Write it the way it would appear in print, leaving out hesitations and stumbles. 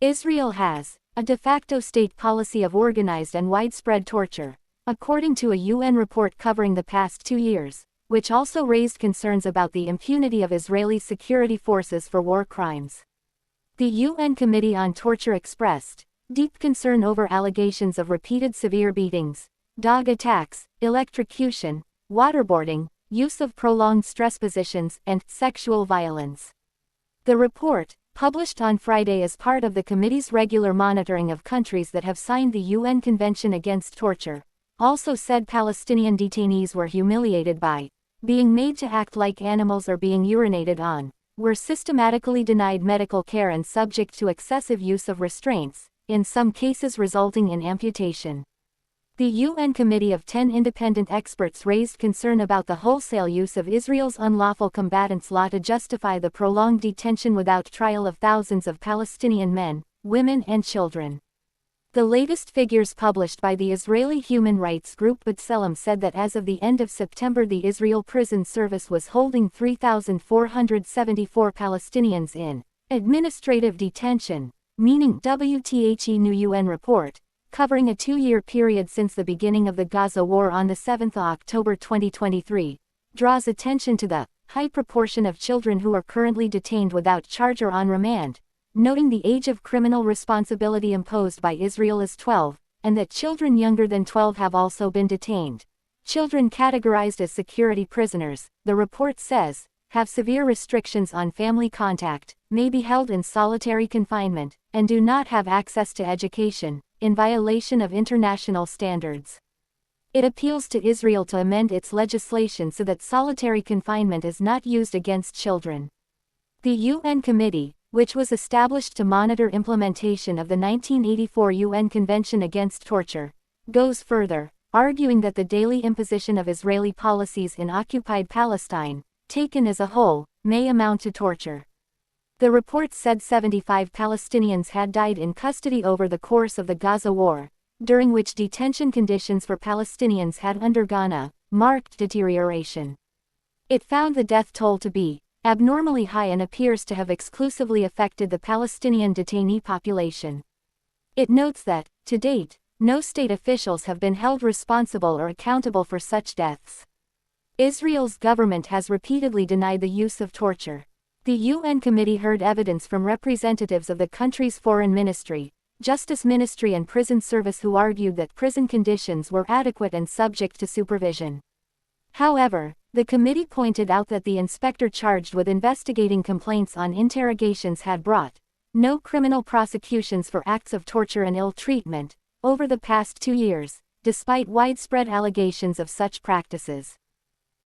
Israel has a de facto state policy of organized and widespread torture, according to a UN report covering the past 2 years, which also raised concerns about the impunity of Israeli security forces for war crimes. The UN Committee on Torture expressed deep concern over allegations of repeated severe beatings, dog attacks, electrocution, waterboarding, use of prolonged stress positions, and sexual violence. The report, published on Friday as part of the committee's regular monitoring of countries that have signed the UN Convention Against Torture, also said Palestinian detainees were humiliated by being made to act like animals or being urinated on, were systematically denied medical care and subject to excessive use of restraints, in some cases resulting in amputation. The UN Committee of 10 independent experts raised concern about the wholesale use of Israel's unlawful combatants law to justify the prolonged detention without trial of thousands of Palestinian men, women and children. The latest figures published by the Israeli human rights group B'Tselem said that as of the end of September the Israel Prison Service was holding 3,474 Palestinians in administrative detention, meaning WTHE new UN report, covering a 2-year period since the beginning of the Gaza war on 7 October 2023, draws attention to the high proportion of children who are currently detained without charge or on remand, noting the age of criminal responsibility imposed by Israel is 12, and that children younger than 12 have also been detained. Children categorized as security prisoners, the report says, have severe restrictions on family contact, may be held in solitary confinement, and do not have access to education, in violation of international standards. It appeals to Israel to amend its legislation so that solitary confinement is not used against children. The UN Committee, which was established to monitor implementation of the 1984 UN Convention Against Torture, goes further, arguing that the daily imposition of Israeli policies in occupied Palestine, taken as a whole, may amount to torture. The report said 75 Palestinians had died in custody over the course of the Gaza war, during which detention conditions for Palestinians had undergone a marked deterioration. It found the death toll to be abnormally high and appears to have exclusively affected the Palestinian detainee population. It notes that, to date, no state officials have been held responsible or accountable for such deaths. Israel's government has repeatedly denied the use of torture. The UN Committee heard evidence from representatives of the country's foreign ministry, justice ministry and prison service who argued that prison conditions were adequate and subject to supervision. However, the committee pointed out that the inspector charged with investigating complaints on interrogations had brought no criminal prosecutions for acts of torture and ill treatment over the past 2 years, despite widespread allegations of such practices.